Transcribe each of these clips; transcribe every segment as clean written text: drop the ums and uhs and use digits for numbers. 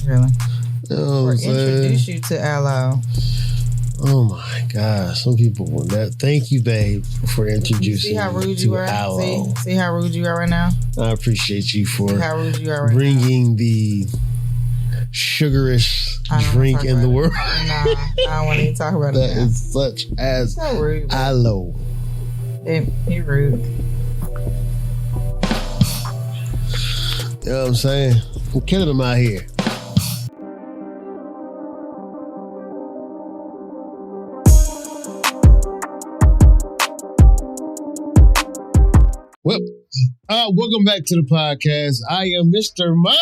Really? Or introduce you to Aloe. Oh my God! Some people want that. Thank you, babe, for introducing me to Aloe. See how rude you are right now. I appreciate you for bringing the sugarish drink in the world. Nah, I don't want to even talk about that. That is such as so rude, Aloe. He rude. You know what I'm saying? I'm killing them out here. Well, welcome back to the podcast. I am Mr. Mo.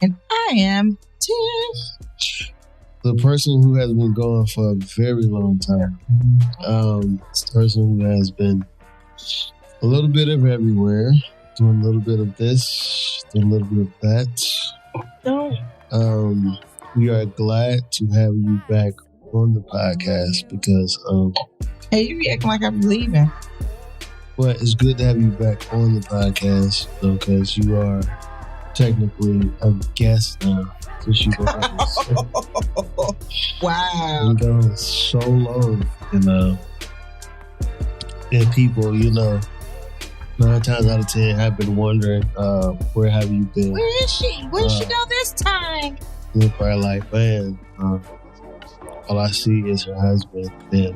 And I am Tiff. The person who has been going for a very long time. The person who has been a little bit of everywhere, doing a little bit of this, doing a little bit of that. We are glad to have you back on the podcast because hey, you be acting like I'm leaving. Well, it's good to have you back on the podcast, though, because you are technically a guest now. Wow. You've gone so long, and people, 9 times out of 10 have been wondering, where have you been? Where is she? Where did she go this time? You're probably like, man, all I see is her husband, and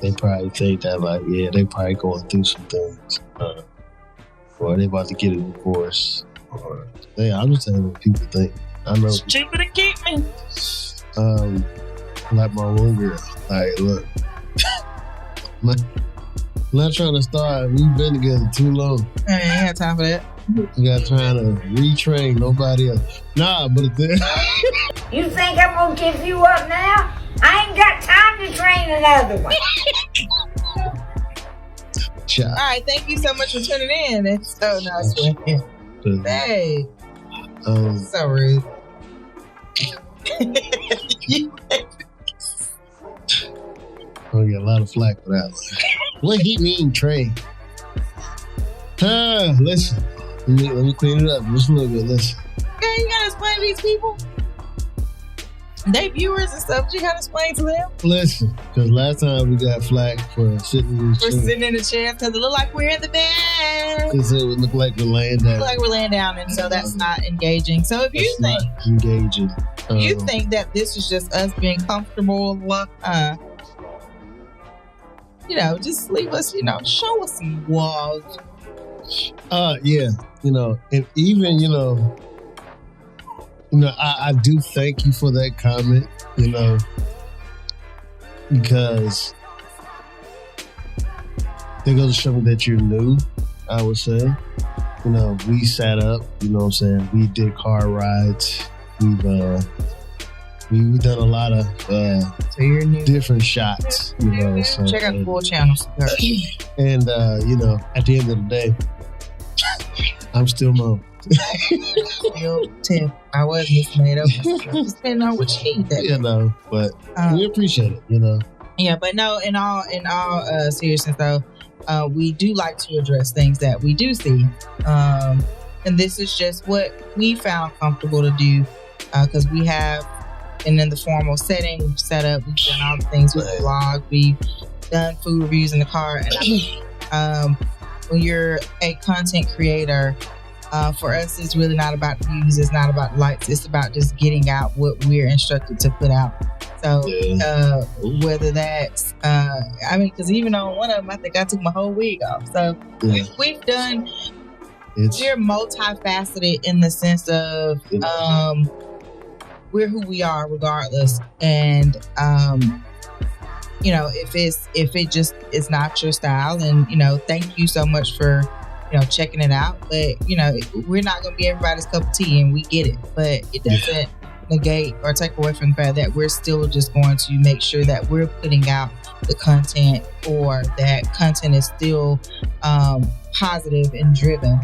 they probably think that, like, yeah, they probably going through some things, or they about to get a divorce, or I'm just telling you what people think. I know. Stupid to keep me. Like my one girl, like, look, I'm not trying to start. We've been together too long. I ain't had time for that. You got trying to retrain nobody else. Nah, but you think I'm gonna give you up now? I ain't got time to train another one. All right, thank you so much for tuning in. It's so nice. Hey, so rude. I get a lot of flack for that one. What he mean, Trey? Listen, let me clean it up just a little bit. Listen. Okay, you gotta explain to these people. They viewers and stuff, you gotta explain to them. Listen, because last time we got flack for sitting in the chair. Sitting in the chair because it looked like we're in the bed. Because it would look like we're laying down. Look like we're laying down, and so that's not engaging. So if you think engaging, you think that this is just us being comfortable, just leave us, show us some walls. Yeah, and even, I do thank you for that comment, because it goes to show me that you're new, I would say. We sat up, we did car rides. We've done a lot of different shots, So, check out full channels. And, at the end of the day, I'm still Mo. Tim, I was mismade up. Just depending on what you need. But we appreciate it, Yeah, but no, in all seriousness though, we do like to address things that we do see. And this is just what we found comfortable to do, because we have been in the formal setting, we've set up, we've done all the things with the blog, we've done food reviews in the car. And when you're a content creator, for us, it's really not about views, it's not about likes, it's about just getting out what we're instructed to put out. So whether that's, because even on one of them, I think I took my whole wig off. So we've done, we're multifaceted in the sense of we're who we are regardless. And, if it just is not your style, and, thank you so much for, checking it out. But, we're not going to be everybody's cup of tea, and we get it. But it doesn't negate or take away from the fact that we're still just going to make sure that we're putting out the content, or that content is still positive and driven,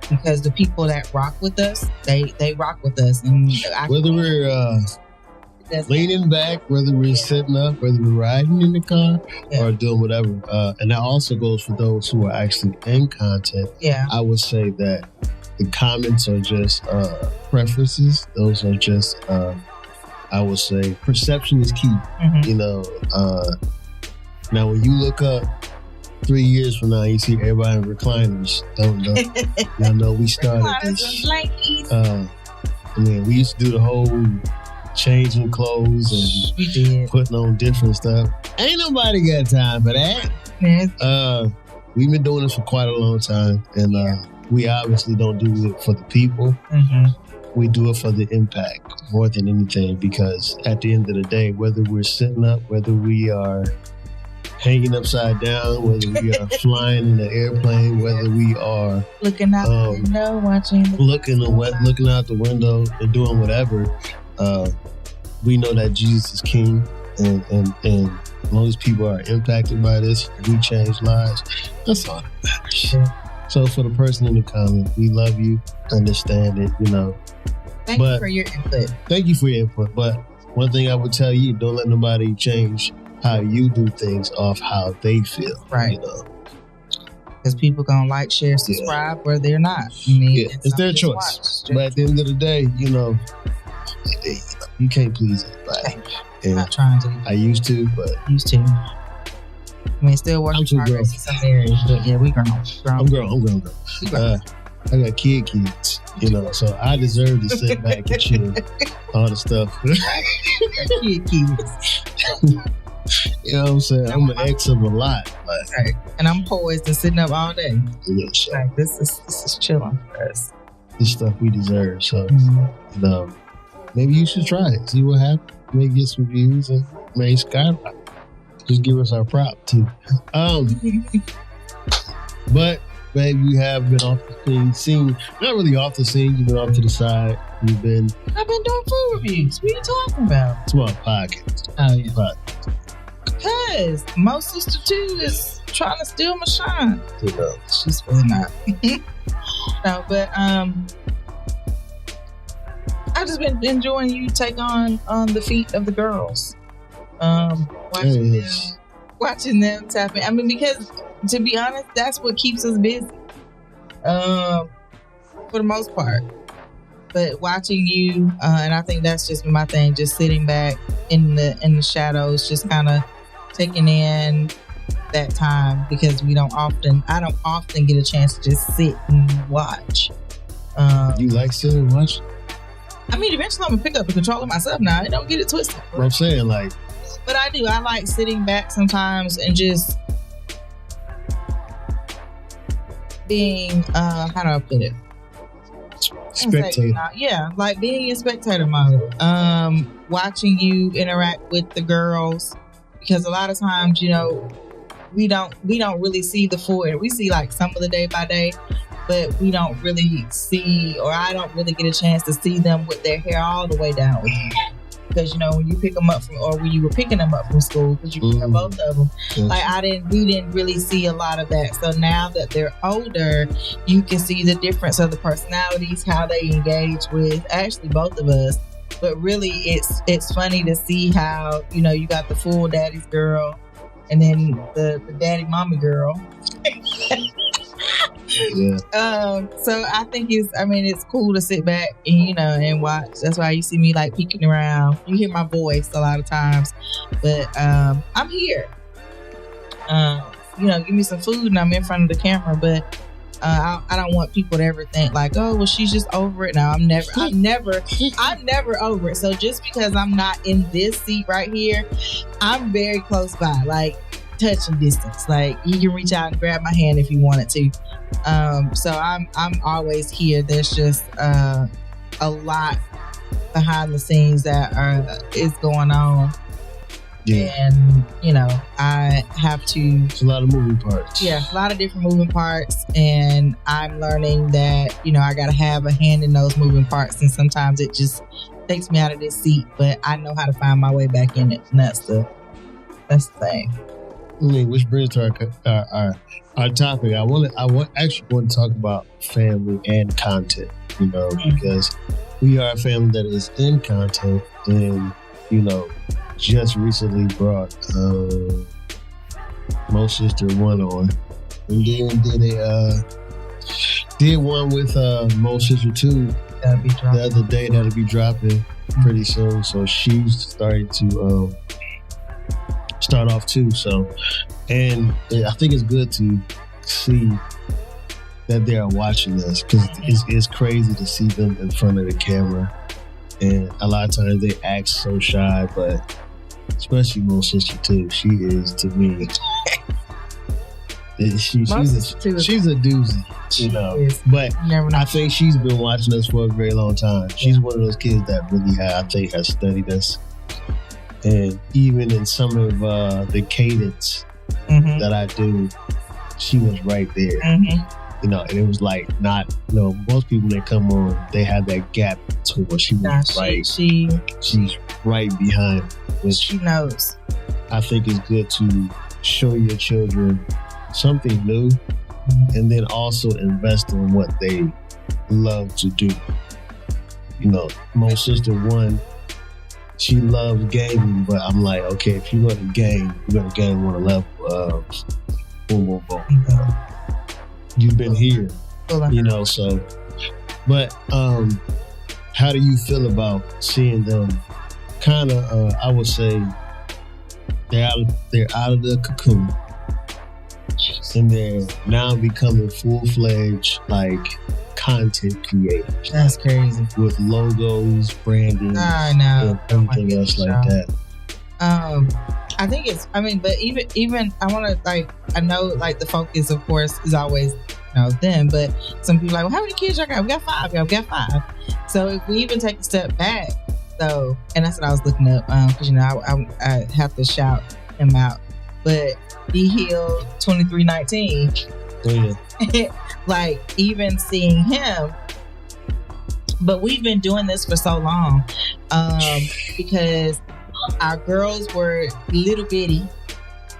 because the people that rock with us, they rock with us. And whether we're leaning back, whether we're sitting up, whether we're riding in the car or doing whatever. And that also goes for those who are actually in content. Yeah. I would say that the comments are just preferences. Those are just, I would say, perception is key. Mhm. You know, now when you look up 3 years from now, you see everybody in recliners. Don't know. Y'all know we started this. I mean, we used to do the whole changing clothes and We did. putting on different stuff. Ain't nobody got time for that. Yeah. We've been doing this for quite a long time, and we obviously don't do it for the people. Mhm. We do it for the impact more than anything, because at the end of the day, whether we're sitting up, whether we are hanging upside down, whether we are flying in the airplane, whether we are Looking out the window, watching the looking out the window and doing whatever, we know that Jesus is King, and as long as people are impacted by this, we change lives. That's all that matters. Yeah. So for the person in the comment, we love you, understand it, you know. Thank you for your input. Thank you for your input. But one thing I would tell you, don't let nobody change how you do things off how they feel. Right. You know? Because people gonna like, share, subscribe, or they're not. I mean, it's their choice. But at the end of the day, you know, you can't please everybody. I'm not trying to. I used to, but Used to. I mean, still working I'm too progress in some areas, but yeah, we grown. I'm grown. We grown. I got kids, you know, so I deserve to sit back and chill. All the stuff. Kids. You know what I'm saying? I'm an ex of a lot. Like, Right. And I'm poised and sitting up all day. you know, so Like this is chilling for us. this stuff we deserve. So, Mhm. you know, maybe you should try it. See what happens. Maybe get some views and maybe skyrocket. Just give us our prop too. But babe, you have been off the scene. Not really off the scene. You've been off to the side. You've been I've been doing food reviews. What are you talking about? to our podcast. Oh yeah. But Because my sister too is trying to steal my shine. you know, She's really not. No, but I've just been enjoying you take on the feet of the girls. Watching them tap in. I mean, because to be honest, that's what keeps us busy. For the most part. But watching you, and I think that's just been my thing, just sitting back in the shadows, just kind of taking in that time, because I don't often get a chance to just sit and watch. you like sitting and watching? I mean, eventually I'm gonna pick up the controller myself now. I don't get it twisted. What I'm saying, like, But I do. I like sitting back sometimes and just being, how do I put it? spectator. Yeah, like being in spectator mode. Watching you interact with the girls, because a lot of times, you know, we don't really see the full. We see like some of the day by day, but we don't really see, or I don't really get a chance to see them with their hair all the way down. Because, you know, when you pick them up from, or when you were picking them up from school, because you pick up both of them, like we didn't really see a lot of that. So now that they're older, you can see the difference of the personalities, how they engage with actually both of us. But really, it's funny to see how, you know, you got the full daddy's girl, and then the daddy mommy girl. Yeah. So I think it's cool to sit back and, you know, and watch. That's why you see me like peeking around. You hear my voice a lot of times, but I'm here. You know, give me some food and I'm in front of the camera, but I don't want people to ever think like, oh, well, she's just over it. No, I'm never over it. So just because I'm not in this seat right here, I'm very close by, like touching distance. Like you can reach out and grab my hand if you wanted to. So I'm always here. There's just a lot behind the scenes that is going on. Yeah. And, you know, I have to... It's a lot of moving parts. Yeah, a lot of different moving parts. And I'm learning that, you know, I got to have a hand in those moving parts. And sometimes it just takes me out of this seat. But I know how to find my way back in it. And that's the thing. I mean, which brings to our topic. I actually want to talk about family and content, you know, because we are a family that is in content, and, you know, just recently brought Mo Sister 1 on, and then did Did one with Mo Sister 2 That'll be dropped. the other day. That'll be dropping pretty soon. So she's starting to start off too. So, and I think it's good to see that they are watching us, because it's crazy to see them in front of the camera. And a lot of times they act so shy, but especially Mo Sister 2, she is, to me, she's a doozy, you know. But I think she's been watching us for a very long time. She's one of those kids that really has studied us. And even in some of the cadence that I do, she was right there. You know, and it was like not, you know, most people that come on, they have that gap to where she was she's right behind. Which she knows. I think it's good to show your children something new, and then also invest in what they love to do. You know, my sister 1, she loves gaming, but I'm like, okay, if you're going to game, you're going to game on a level of boom, boom, boom. You've been here, you know, so. But how do you feel about seeing them kind of, I would say, they're out of the cocoon, and they're now becoming full-fledged, like, content creators. That's crazy. With logos, branding, and everything else like that. I think it's, but even I want to, like, I know, like, the focus, of course, is always, you know, them, but some people are like, well, how many kids y'all got? We got 5. Yeah, we got 5. So if we even take a step back, though, and that's what I was looking up, because, you know, I have to shout him out, but D Hill 2319, like, even seeing him, but we've been doing this for so long, because our girls were little bitty,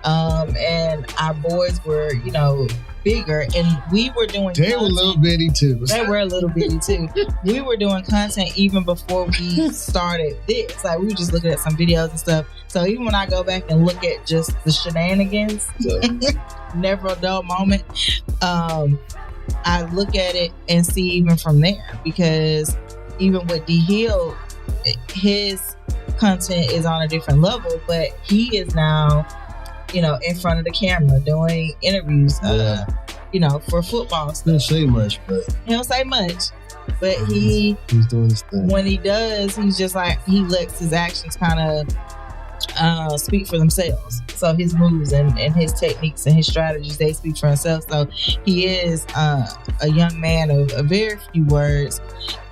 and our boys were, you know, bigger, and we were doing They were little bitty too. They were a little bitty too. We were doing content even before we started this. Like, we were just looking at some videos and stuff. So even when I go back and look at just the shenanigans, never a dull moment, I look at it and see even from there, because even with D Hill, his content is on a different level, but he is now, you know, in front of the camera doing interviews, you know, for football stuff. He don't say much, but he's doing his thing. When he does, he's just like, he lets his actions kind of speak for themselves. So his moves and his techniques and his strategies, they speak for themselves. So he is a young man of very few words.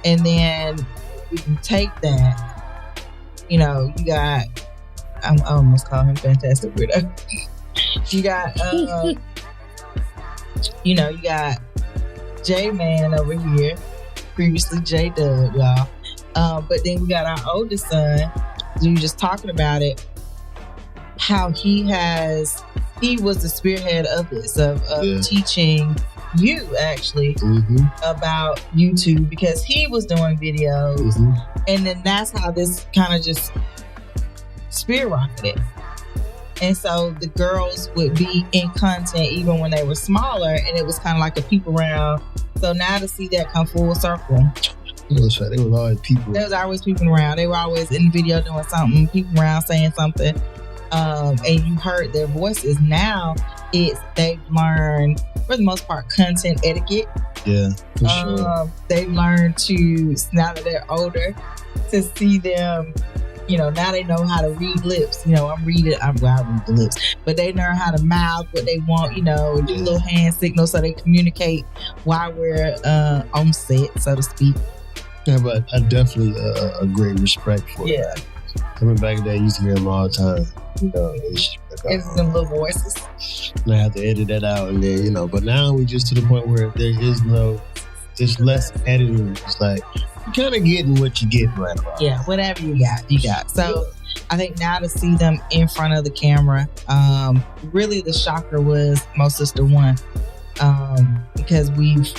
And then we can take that, you know, you got, I almost call him Fantastic Weirdo. You got, you know, you got J-Man over here, previously J-Dub, y'all. But then we got our oldest son, we were just talking about it, how he was the spearhead of this, of teaching you, actually, about YouTube, because he was doing videos, and then that's how this kind of just spear-rocketed. And so the girls would be in content even when they were smaller, and it was kind of like a peep around. So now to see that come full circle. They was always people. They was always peeping around. They were always in the video doing something, peeping around, saying something. And you heard their voices. Now they've learned, for the most part, content etiquette. Yeah, for sure. They've learned to, now that they're older, to see them, you know, now they know how to read lips. You know, I read the lips, but they learn how to mouth what they want, you know, do little hand signals so they communicate while we're on set, so to speak. Yeah, but I definitely a great respect for it. Yeah. Coming back to that, I used to hear them all the time. You know, it's them little voices. And I have to edit that out, and then, you know, but now we just to the point where there is there's less editing. It's like, you're kind of getting what you get right about. Yeah, whatever you got. So I think now to see them in front of the camera, really the shocker was Mo Sister 1, because we've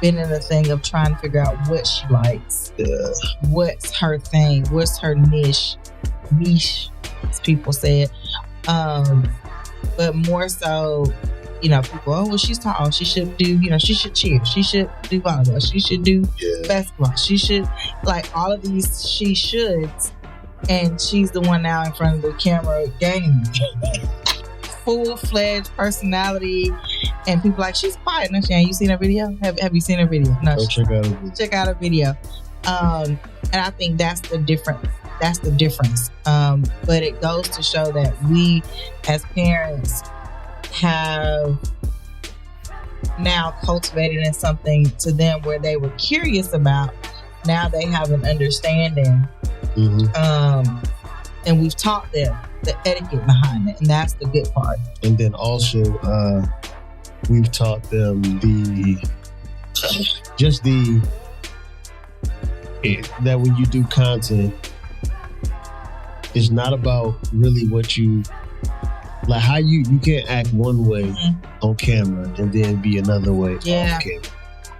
been in the thing of trying to figure out what she likes, what's her thing, what's her niche, as people said. But more so, people, oh, well, she's tall. She should do, she should cheer. She should do volleyball. She should do basketball. She should, like, all of these she shoulds. And she's the one now in front of the camera game. Full-fledged personality. And people like, she's quiet. No, you seen her video? Have you seen her video? No. Check out her video. And I think that's the difference. But it goes to show that we as parents have now cultivated in something to them where they were curious about. Now they have an understanding. And we've taught them the etiquette behind it, and that's the good part. And then also we've taught them that when you do content, it's not about really what you like, how you can't act one way on camera and then be another way off camera.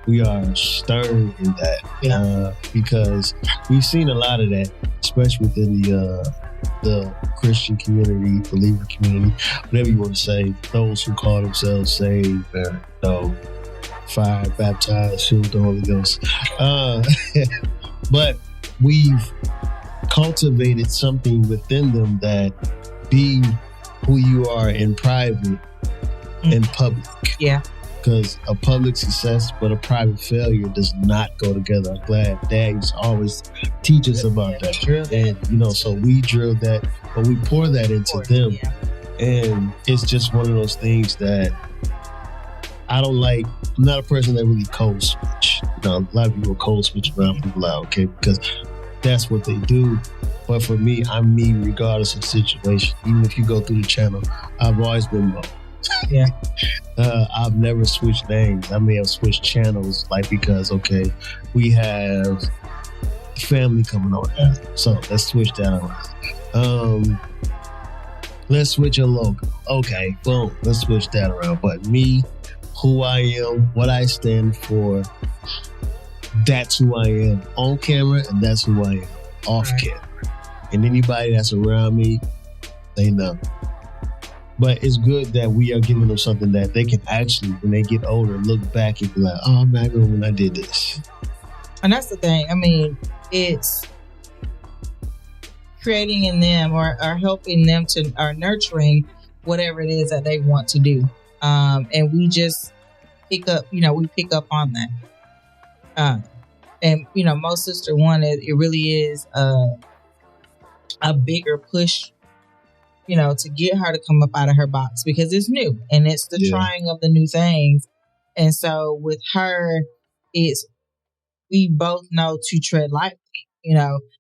We are stern in that because we've seen a lot of that, especially within the Christian community, believer community, whatever you want to say. Those who call themselves saved, fire, baptized, filled with the Holy Ghost. But we've cultivated something within them that be who you are in private and public. Yeah. Because a public success but a private failure does not go together. I'm glad Dad used to always teach us about that. And, so we drill that, but we pour that into them. Yeah. And it's just one of those things that I don't like. I'm not a person that really cold switch. A lot of people cold switch around people out, okay? Because that's what they do. But for me, I'm me regardless of situation. Even if you go through the channel, I've always been Mo. Yeah. I've never switched names. I may have switched channels, because we have family coming on now, so let's switch that around. Let's switch a logo. Okay, boom. Let's switch that around. But me, who I am, what I stand for, that's who I am on camera, and that's who I am off camera. And anybody that's around me, they know. But it's good that we are giving them something that they can actually, when they get older, look back and be like, oh, I remember when I did this. And that's the thing. I mean, it's creating in them or helping them to, or nurturing whatever it is that they want to do. And we just pick up on that. And, most Sister One, it really is a bigger push, to get her to come up out of her box, because it's new and it's the trying of the new things. And so with her, we both know to tread lightly.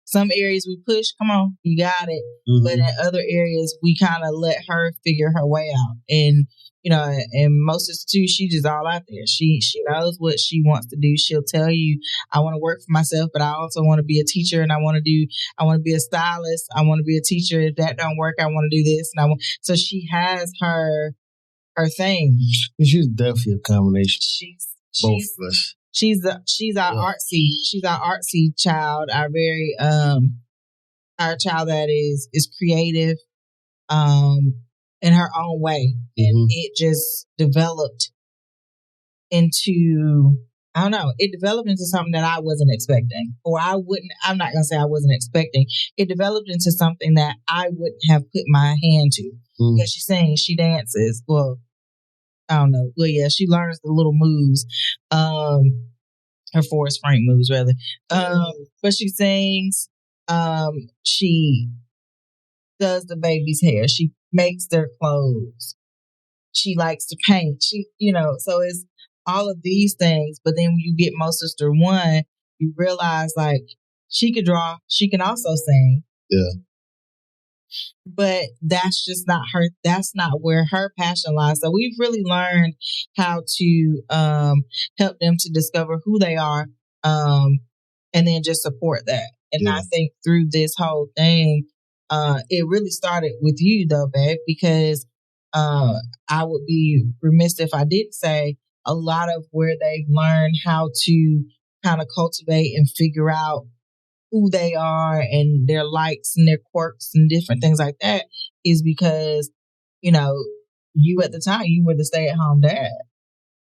Some areas we push, come on, you got it. Mm-hmm. But in other areas, we kind of let her figure her way out. And, and Moses too, she just all out there. She knows what she wants to do. She'll tell you, I want to work for myself, but I also want to be a teacher, and I want to be a stylist. I want to be a teacher. If that don't work, I want to do this. So she has her thing. She's definitely a combination. Both of us. She's our artsy child, our very our child that is creative in her own way. And it just developed into, I don't know, it developed into something that I wasn't expecting. Or I'm not gonna say I wasn't expecting. It developed into something that I wouldn't have put my hand to. Because she sings, she dances. Well, I don't know. Well, yeah, she learns the little moves, her Forrest Frank moves rather. But she sings, she does the baby's hair, she makes their clothes, she likes to paint. So it's all of these things. But then when you get Mo Sister One, you realize like she could draw, she can also sing. Yeah. But that's just not her. That's not where her passion lies. So we've really learned how to help them to discover who they are, and then just support that. And I think through this whole thing, it really started with you though, babe, because I would be remiss if I didn't say a lot of where they've learned how to kind of cultivate and figure out who they are and their likes and their quirks and different things like that is because, you at the time, you were the stay-at-home dad.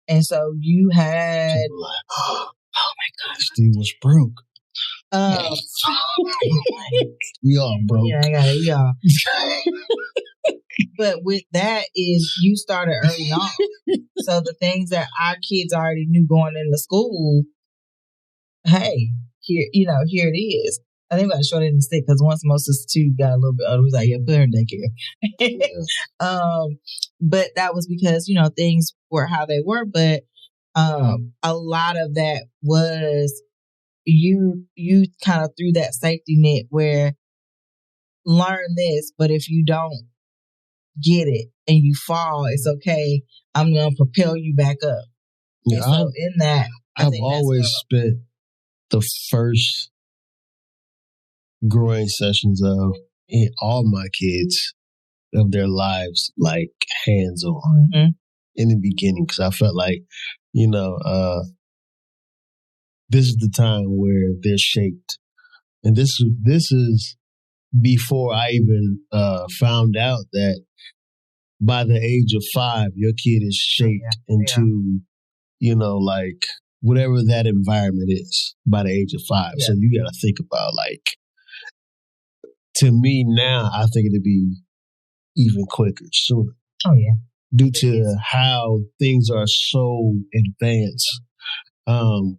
And so you had... People like, oh my God, Steve was broke. We all broke. Yeah, I got it. We all. But with that is you started early on. So the things that our kids already knew going into school, hey, here it is. I think we got to short it in the stick because once Moses too got a little bit older, we was like, yeah, put her in daycare. Yeah. But that was because, things were how they were. But a lot of that was you kind of threw that safety net where learn this, but if you don't get it and you fall, it's okay. I'm going to propel you back up. Yeah, so in that, I've always spent the first growing sessions of all my kids of their lives like hands-on in the beginning because I felt like, this is the time where they're shaped. And this is before I even found out that by the age of 5, your kid is shaped into, like whatever that environment is by the age of 5. Yeah. So you got to think about to me now, I think it'd be even quicker, sooner. Oh, yeah. Due to how things are so advanced. Don't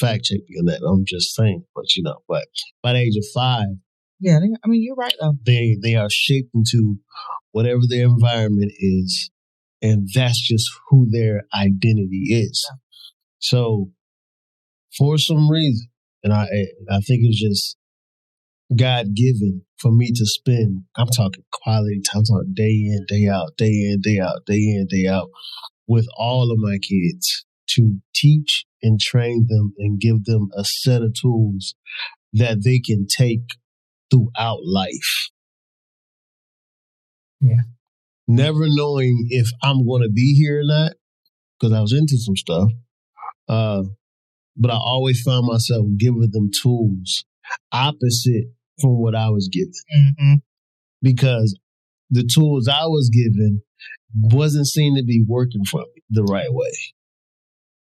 fact check me on that. I'm just saying, but but by the age of 5, yeah, you're right though. They are shaped into whatever their environment is, and that's just who their identity is. Yeah. So, for some reason, and I think it's just God given for me to spend. I'm talking quality time, I'm talking day in, day out, day in, day out, day in, day out, with all of my kids to teach and train them and give them a set of tools that they can take throughout life. Yeah. Never knowing if I'm going to be here or not, because I was into some stuff. But I always found myself giving them tools opposite from what I was given. Mm-hmm. Because the tools I was given wasn't seen to be working for me the right way.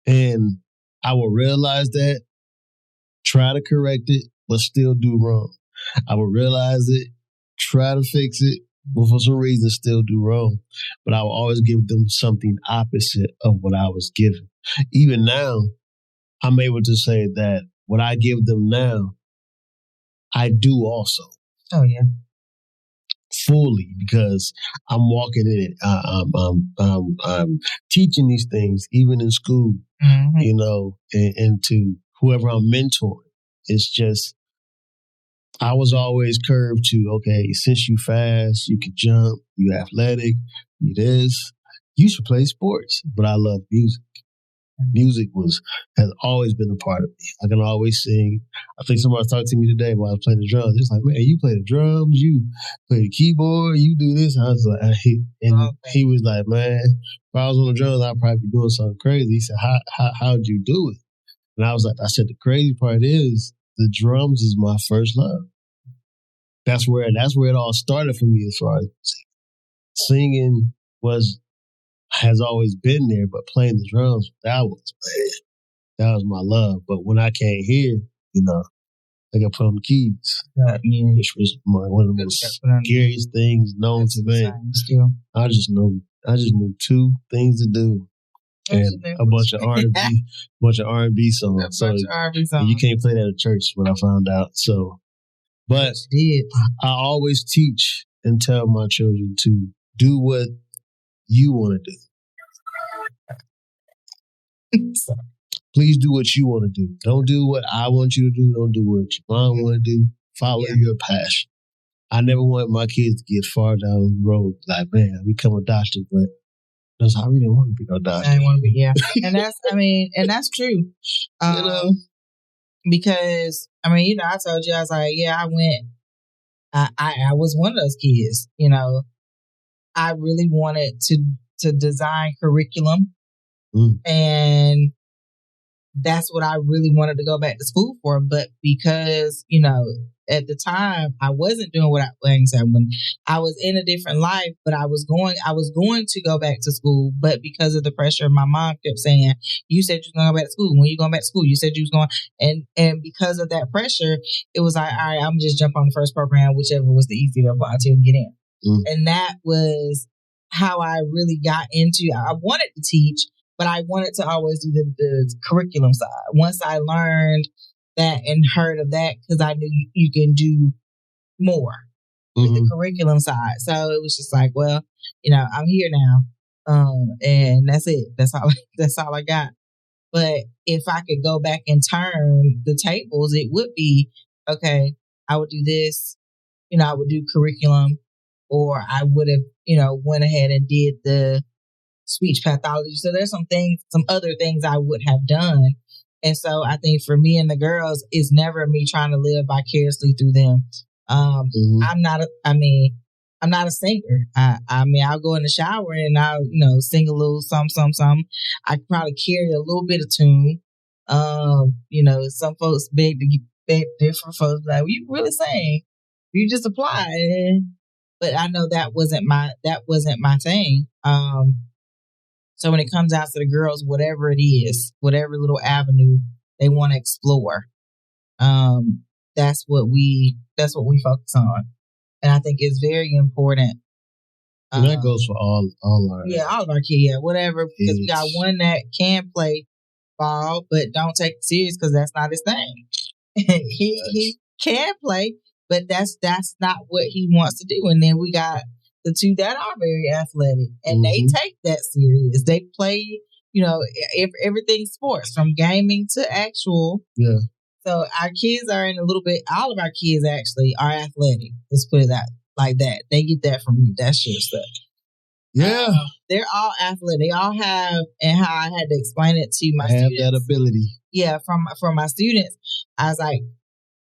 And I will realize that, try to correct it, but still do wrong. I will realize it, try to fix it, but for some reason still do wrong. But I will always give them something opposite of what I was given. Even now, I'm able to say that what I give them now, I do also. Oh, yeah. Fully, because I'm walking in it. I'm teaching these things, even in school, and to whoever I'm mentoring. It's just, I was always curved to, okay, since you fast, you can jump, you athletic, you this, you should play sports. But I love music. Music has always been a part of me. I can always sing. I think somebody was talking to me today while I was playing the drums. It's like, man, you play the drums, you play the keyboard, you do this. I was like, he was like, man, if I was on the drums, I'd probably be doing something crazy. He said, how'd you do it? And I was like, I said, the crazy part is the drums is my first love. That's where it all started for me as far as singing has always been there, but playing the drums, that was my love. But when I can't hear, I got put on the keys, which was one of the most scariest things known to me. I just knew 2 things to do, and a bunch of R&B songs. So you can't play that at church. Is what I found out. So, but I always teach and tell my children to do what you want to do. Please do what you want to do. Don't do what I want you to do. Don't do what your mom want to do. Follow your passion. I never want my kids to get far down the road. Like, man, I become a doctor, but I really didn't want to be no doctor. I didn't want to be, yeah. And that's true. Because, I told you, I was like, yeah, I went, I was one of those kids, I really wanted to design curriculum. And that's what I really wanted to go back to school for. But because, at the time I wasn't doing what I said, when I was in a different life, but I was going to go back to school. But because of the pressure, my mom kept saying, you said you was going to go back to school. When you going back to school? You said you was going. And because of that pressure, it was like, all right, I'm just jump on the first program, whichever was the easier to apply to and get in. And that was how I really got into, I wanted to teach, but I wanted to always do the curriculum side. Once I learned that and heard of that, because I knew you can do more with the curriculum side. So it was just like, well, I'm here now. And that's it. That's all I got. But if I could go back and turn the tables, it would be, okay, I would do this, I would do curriculum, or I would have, went ahead and did the speech pathology. So there's some other things I would have done. And so I think for me and the girls, it's never me trying to live vicariously through them. I'm not a singer. I'll go in the shower and I'll, sing a little something. I could probably carry a little bit of tune. Some folks beg different folks like, well, you really sing. You just apply. But I know that wasn't my thing. So when it comes out to the girls, whatever it is, whatever little avenue they want to explore, that's what we focus on. And I think it's very important. And that goes for all our all of our kids, whatever. Because we got one that can play ball, but don't take it serious because that's not his thing. he can play, but that's not what he wants to do. And then we got the two that are very athletic, and they take that serious. They play, everything sports from gaming to actual. Yeah. So our kids are in a little bit. All of our kids actually are athletic. Let's put it out like that. They get that from you. That's your stuff. Yeah. They're all athletic. They all have, and how I had to explain it to my students. Have that ability. Yeah, from my students, I was like,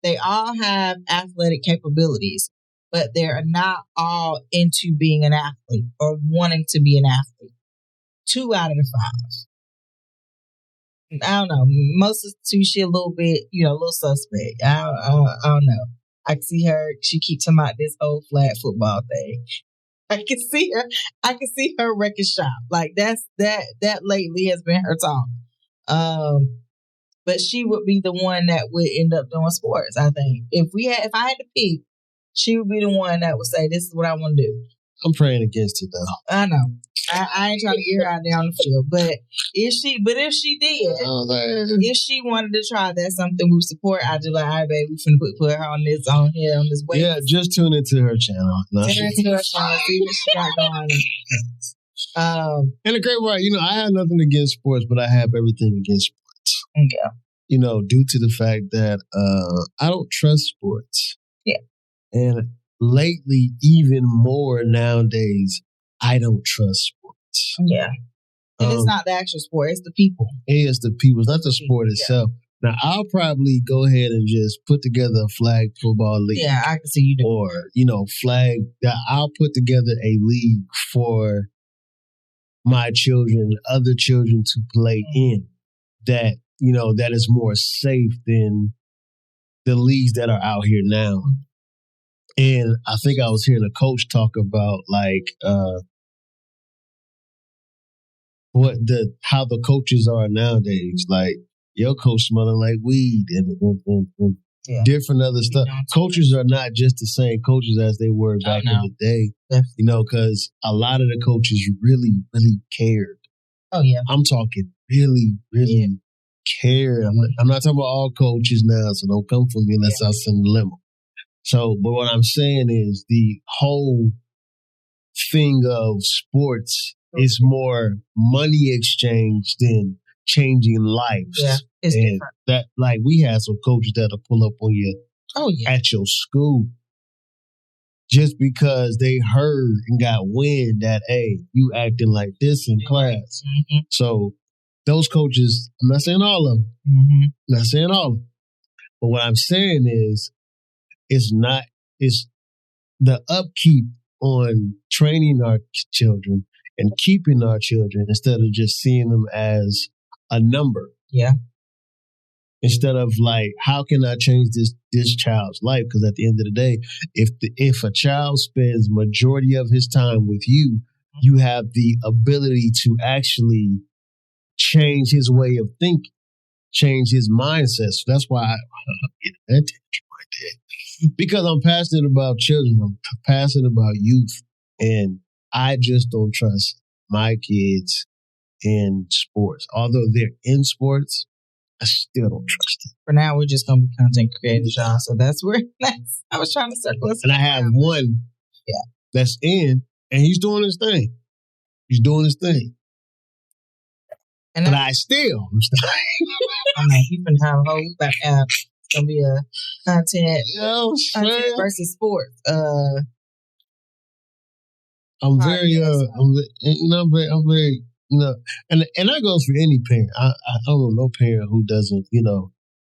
they all have athletic capabilities, but they're not all into being an athlete or wanting to be an athlete. 2 out of the 5. I don't know. Most of the 2, she a little bit, a little suspect. I don't know. I can see her. She keeps talking about this whole flag football thing. I can see her wrecking shop. Like that lately has been her talk. But she would be the one that would end up doing sports. I think if I had to pick, she would be the one that would say, "This is what I want to do." I'm praying against it though. I know. I ain't trying to get her out there on the field, but if she did, if she wanted to try, that's something we support. I do like, all right, baby, we finna put her on this way. Yeah, just tune into her channel. Tune into her channel, see what she got going on. And a great way, I have nothing against sports, but I have everything against sports. Yeah. Due to the fact that I don't trust sports. Yeah. And lately, even more nowadays, I don't trust sports. Yeah. And it's not the actual sport, it's the people. It is the people, it's not the sport itself. Now, I'll probably go ahead and just put together a flag football league. Yeah, I can see you do. Or, I'll put together a league for my children, other children to play in that, that is more safe than the leagues that are out here now. And I think I was hearing a coach talk about how the coaches are nowadays. Like your coach smelling like weed and different other stuff. Coaches are not just the same coaches as they were back in the day. Because a lot of the coaches really, really cared. Oh yeah, I'm talking really, really cared. I'm not talking about all coaches now, so don't come for me unless I send a limo. So, but what I'm saying is the whole thing of sports is more money exchange than changing lives. Yeah, it's different. That, like, we had some coaches that'll pull up on you at your school just because they heard and got wind that, hey, you acting like this in class. Mm-hmm. So those coaches, I'm not saying all of them. Mm-hmm. I'm not saying all of them. But what I'm saying is, it's the upkeep on training our children and keeping our children instead of just seeing them as a number. Yeah. instead of like, how can I change this child's life? Because at the end of the day, if a child spends majority of his time with you, you have the ability to actually change his way of thinking, change his mindset. So that's why because I'm passionate about children, I'm passionate about youth, and I just don't trust my kids in sports. Although they're in sports, I still don't trust them. For now, we're just going to be content creators, y'all. So that's where I was trying to circle us. And I have one that's in, and he's doing his thing. He's doing his thing. And but I still I mean, he's going to have a whole back app. It's going to be a content versus sports. I'm very, I'm very, and that goes for any parent. I don't know no parent who doesn't,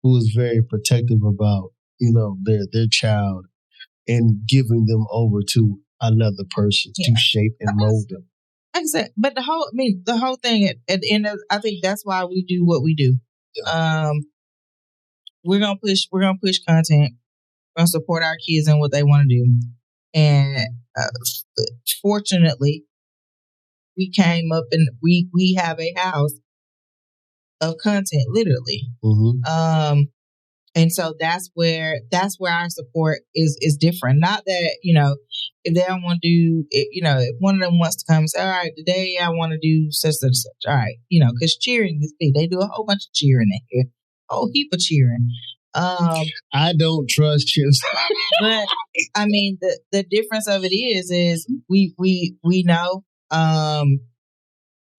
who is very protective about, their child and giving them over to another person to shape and mold them. Like I said, but the whole thing at the end of, I think that's why we do what we do. Yeah. We're gonna push content. We're gonna support our kids in what they want to do, and fortunately, we came up and we have a house of content, literally. Mm-hmm. And so that's where our support is different. Not that, if they don't want to do it, if one of them wants to come and say, all right, today I want to do such and such. All right, because cheering is big. They do a whole bunch of cheering in here, a whole heap of cheering. I don't trust cheers. But I mean, the difference of it is we know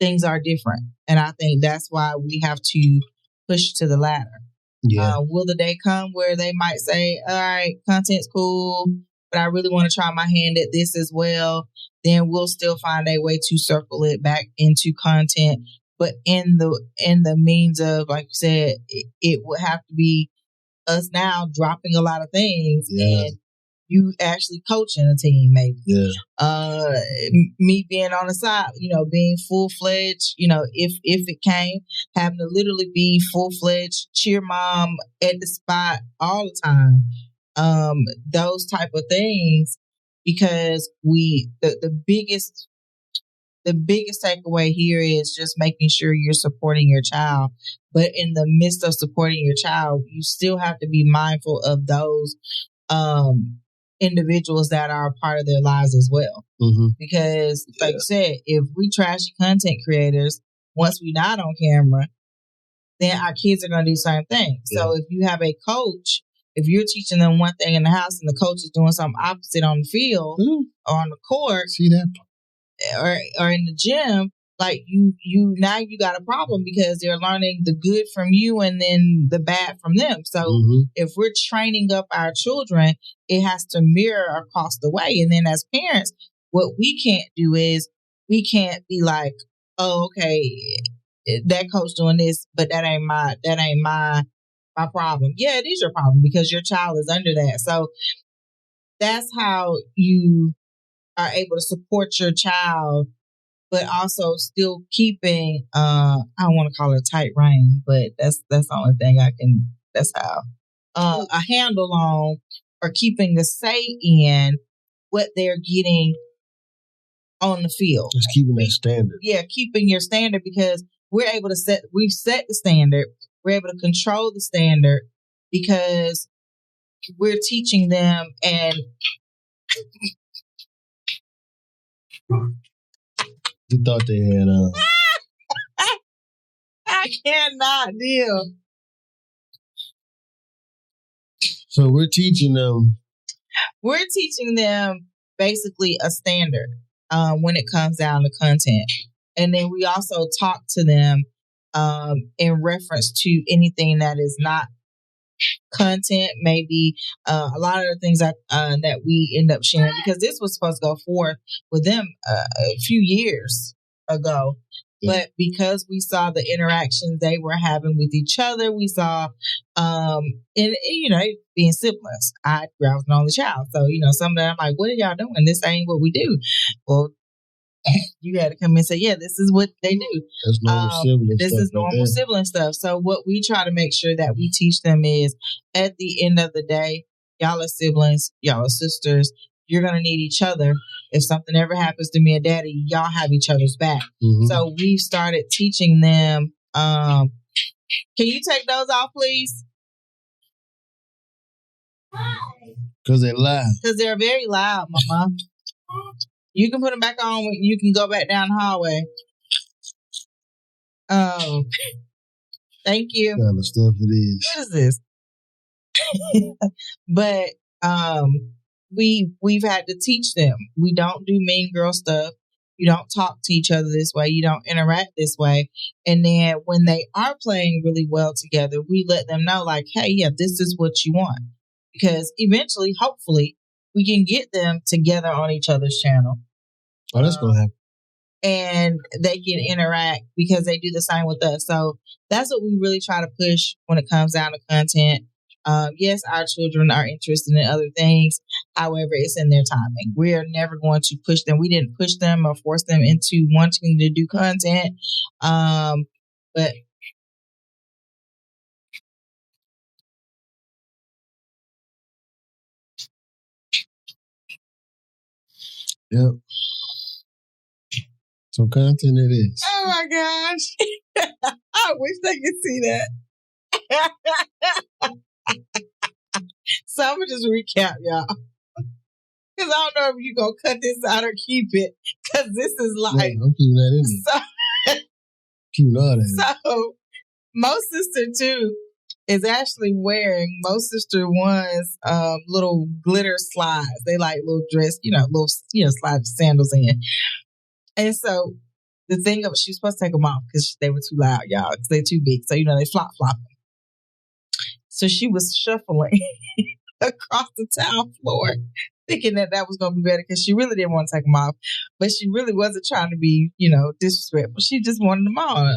things are different, and I think that's why we have to push to the ladder. Yeah. Will the day come where they might say, all right, content's cool, but I really want to try my hand at this as well? Then we'll still find a way to circle it back into content. But in the means of, like you said, it would have to be us now dropping a lot of things and you actually coaching a team, maybe. Yeah. Me being on the side, being full-fledged, if it came, having to literally be full-fledged cheer mom at the spot all the time. Those type of things, because the biggest takeaway here is just making sure you're supporting your child. But in the midst of supporting your child, you still have to be mindful of those individuals that are a part of their lives as well. Mm-hmm. Because like you said, if we trashy content creators, once we're not on camera, then our kids are going to do the same thing. Yeah. So if you have a coach, if you're teaching them one thing in the house and the coach is doing something opposite on the field or on the court, see that, or in the gym, like you now you got a problem because they're learning the good from you and then the bad from them. So if we're training up our children, it has to mirror across the way. And then as parents, what we can't do is we can't be like, oh, okay, that coach doing this, but that ain't my problem. Yeah, it is your problem because your child is under that. So that's how you are able to support your child, but also still keeping, I don't want to call it a tight rein, but that's the only thing that's how, a handle on, or keeping a say in what they're getting on the field. Just keeping that standard. Yeah, keeping your standard, because we've set the standard. We're able to control the standard because we're teaching them, and you thought they had I cannot deal. So we're teaching them. We're teaching them basically a standard when it comes down to content. And then we also talk to them in reference to anything that is not content, maybe a lot of the things that we end up sharing, because this was supposed to go forth with them a few years ago. But because we saw the interactions they were having with each other, we saw, being siblings. I was an only child. So, some of them, I'm like, what are y'all doing? This ain't what we do. Well, You had to come in and say, yeah, this is what they do. That's normal sibling This stuff is normal sibling stuff. So what we try to make sure that we teach them is at the end of the day, y'all are siblings, y'all are sisters. You're going to need each other. If something ever happens to me and daddy, y'all have each other's back. Mm-hmm. So we started teaching them. Can you take those off, please? Because they're loud. Because they're very loud, Mama. You can put them back on. You can go back down the hallway. Thank you. Kind of stuff it is. What is this? But we've had to teach them. We don't do mean girl stuff. You don't talk to each other this way. You don't interact this way. And then when they are playing really well together, we let them know, like, hey, yeah, this is what you want. Because eventually, hopefully, we can get them together on each other's channel. Oh, that's going to happen. And they can interact because they do the same with us. So that's what we really try to push when it comes down to content. Yes, our children are interested in other things. However, it's in their timing. We are never going to push them. We didn't push them or force them into wanting to do content. But yep. So content it is. Oh my gosh. I wish they could see that. So I'm going to just recap, y'all. Because I don't know if you're going to cut this out or keep it. Because this is like... Yeah, I'm keeping that in there. Keeping all that. So, Mo Sister 2 is actually wearing Mo Sister 1's little glitter slides. They like little dress, little slide sandals in. And so the thing of she was supposed to take them off because they were too loud, y'all, because they're too big. So, they flop. So she was shuffling across the tile floor, thinking that was going to be better because she really didn't want to take them off. But she really wasn't trying to be, disrespectful. She just wanted them on.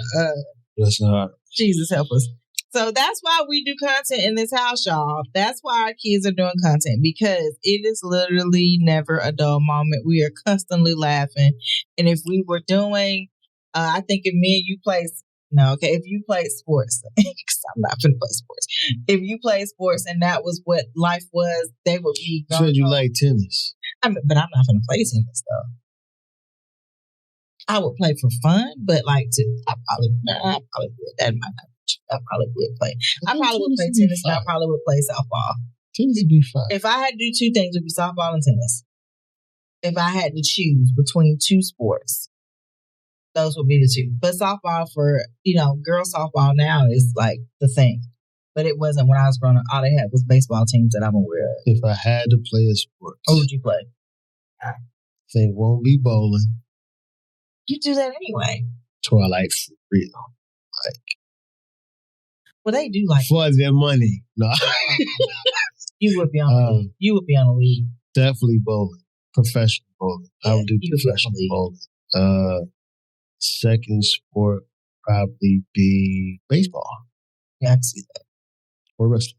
That's hard. Jesus help us. So that's why we do content in this house, y'all. That's why our kids are doing content, because it is literally never a dull moment. We are constantly laughing. And if we were doing, I think if me and you if you play sports, because I'm not going to play sports. If you play sports and that was what life was, they would be gone. You said you like tennis. But I'm not going to play tennis, though. I would play for fun, but I probably would. That might not. I probably would play. I probably would play tennis, and I probably would play softball. Tennis would be fun. If I had to do two things, it would be softball and tennis. If I had to choose between two sports, those would be the two. But softball for, girl softball now is like the thing. But it wasn't when I was growing up. All they had was baseball teams that I'm aware of. If I had to play a sport, what would you play? They won't be bowling. You do that anyway. Twilight for real. Well, they do like for their money. No. You would be on you would be on a league. Definitely bowling. Professional bowling. Yeah, I would do professional bowling. Second sport probably be baseball. Yeah, I can see that. Or wrestling.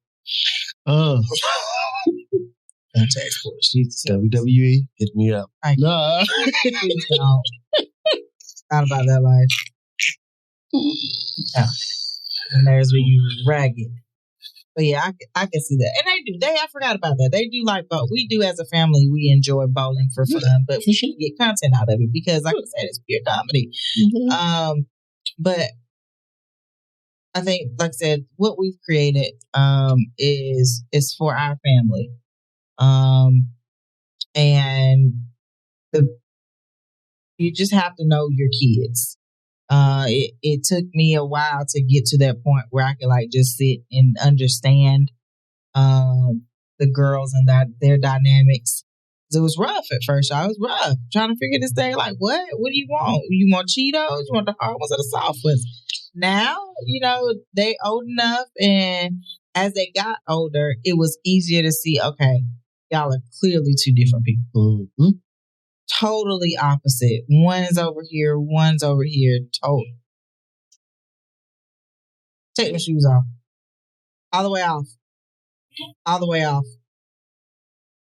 Contact sports. WWE, hit me up. Nah. Please don't. Not about that life. Yeah. And there's where you ragged. But yeah, I can see that. And they do. I forgot about that. They do like both. We do as a family. We enjoy bowling for fun, but we should get content out of it because, like I said, it's pure comedy. Mm-hmm. But I think, like I said, what we've created is for our family. And you just have to know your kids. It took me a while to get to that point where I could just sit and understand the girls and their dynamics. It was rough at first. I was rough trying to figure this thing. Like, what do you want? You want Cheetos? You want the hard ones or the soft ones? Now, they old enough, and as they got older, it was easier to see, okay, y'all are clearly two different people. Mm-hmm. Totally opposite. One's over here, one's over here. Total. Take the shoes off. All the way off. All the way off.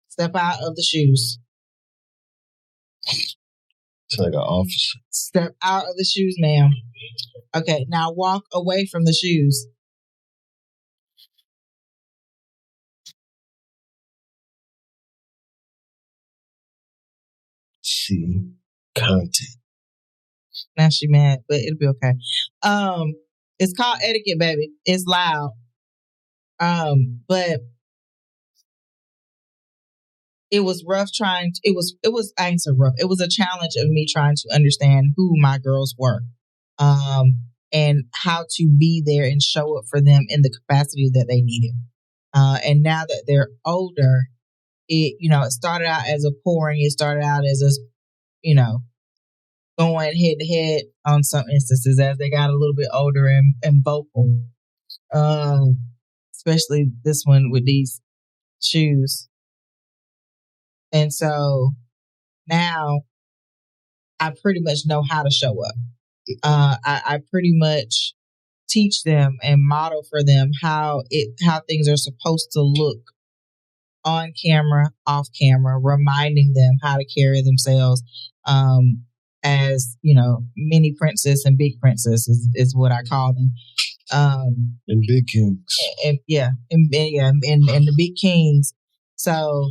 Step out of the shoes. It's like an officer. Step out of the shoes, ma'am. Okay, now walk away from the shoes. See, content. Now she mad, but it'll be okay. It's called etiquette, baby. It's loud. But it was rough trying to, it was I ain't so rough. It was a challenge of me trying to understand who my girls were. And how to be there and show up for them in the capacity that they needed. And now that they're older, it started out as a pouring. It started out as a, going head to head on some instances as they got a little bit older and vocal. Especially this one with these shoes. And so now I pretty much know how to show up. I pretty much teach them and model for them how things are supposed to look on camera, off camera, reminding them how to carry themselves as, mini princess and big princess is what I call them. And big kings. And the big kings. So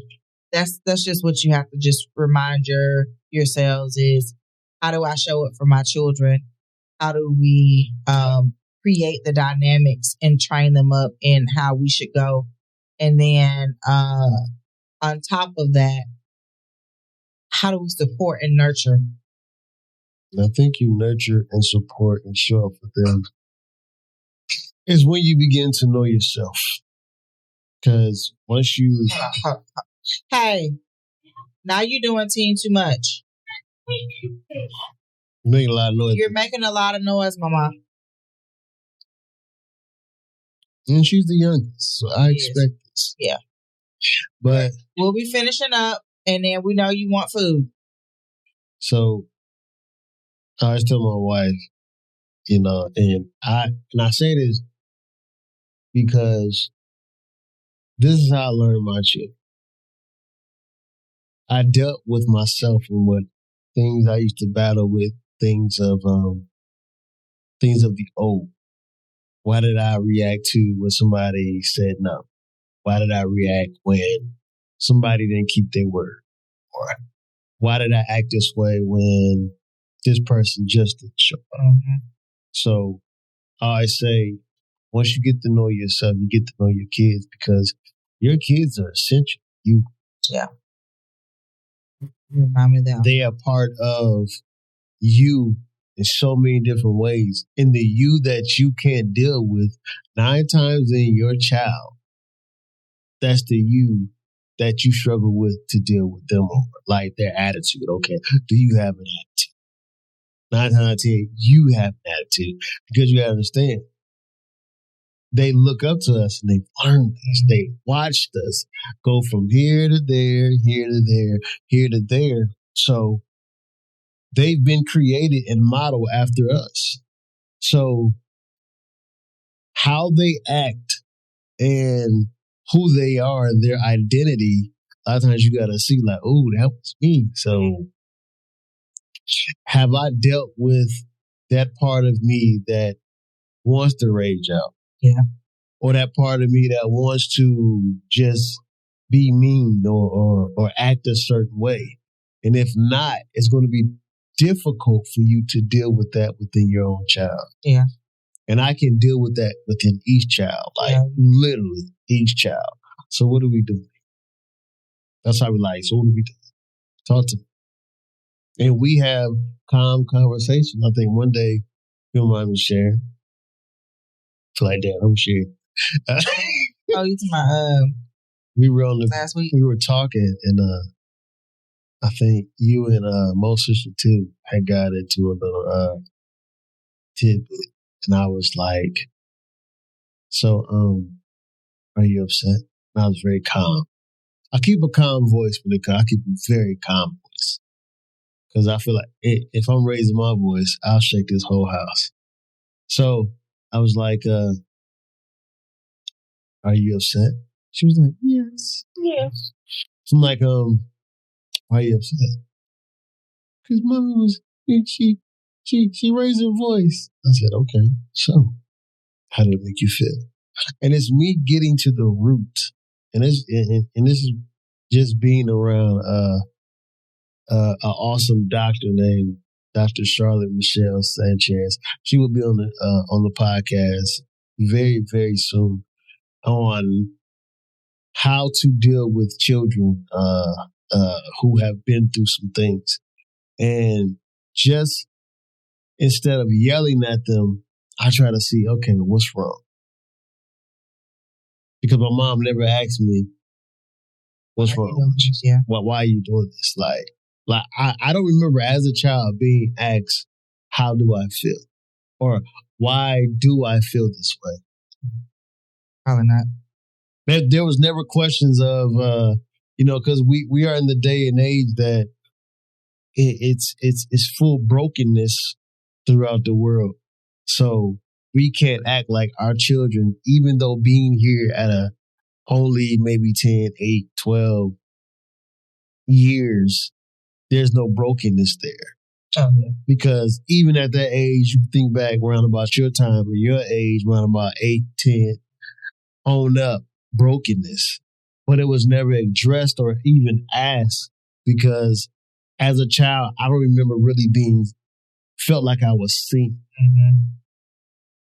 that's just what you have to just remind yourselves is, how do I show up for my children? How do we create the dynamics and train them up in how we should go? And then on top of that, how do we support and nurture? I think you nurture and support and show up for them is when you begin to know yourself. Because once you... Hey, now you're doing team too much. Making a lot of noise. You're making a lot of noise, Mama. And she's the youngest, so I expect this. Yeah. But we'll be finishing up, and then we know you want food. So I always tell my wife, and I say this because this is how I learned my children. I dealt with myself and what things I used to battle with, things of the old. Why did I react to when somebody said no? Why did I react when somebody didn't keep their word? Or why did I act this way when this person just didn't show up? Mm-hmm. So I always say, once you get to know yourself, you get to know your kids, because your kids are essential. Yeah. Remind me that. They are part of you in so many different ways. And the you that you can't deal with, 9 times in your child, that's the you that you struggle with to deal with them over. Like their attitude. Okay, do you have an attitude? 9 times out of 10, you have an attitude. Because you gotta understand, they look up to us and they've learned us. They watched us go from here to there, here to there, here to there. So they've been created and modeled after us. So how they act and who they are and their identity, a lot of times you got to see like, oh, that was me. So have I dealt with that part of me that wants to rage out? Yeah. Or that part of me that wants to just be mean or act a certain way? And if not, it's going to be difficult for you to deal with that within your own child. Yeah. And I can deal with that within each child, literally each child. So what do we do? That's how we like. So what do we do? Talk to them. And we have calm conversations. I think one day, you don't mind me sharing. I feel like that, I'm sharing. Oh, you to my we were on the last week. We were talking, and I think you and Mo Sister too had got into a little tidbit, and I was like, "So, are you upset?" And I was very calm. I keep a calm voice when it comes. I keep a very calm voice because I feel like if I'm raising my voice, I'll shake this whole house. So I was like, "Are you upset?" She was like, "Yes." Yes. So I'm like, "Why are you upset?" Because mommy was, she raised her voice. I said, okay, so how did it make you feel? And it's me getting to the root. And this is just being around an awesome doctor named Dr. Charlotte Michelle Sanchez. She will be on the podcast very, very soon on how to deal with children who have been through some things. And just instead of yelling at them, I try to see, okay, what's wrong? Because my mom never asked me, what's wrong? Yeah. Why are you doing this? Like I don't remember as a child being asked, how do I feel? Or why do I feel this way? Probably not. There was never questions of, because we are in the day and age that it's full brokenness throughout the world. So we can't act like our children, even though being here at only maybe 10, 8, 12 years, there's no brokenness there. Oh, yeah. Because even at that age, you think back around about your time or your age, around about 8, 10, own up brokenness. But it was never addressed or even asked because as a child, I don't remember really felt like I was seen. Mm-hmm.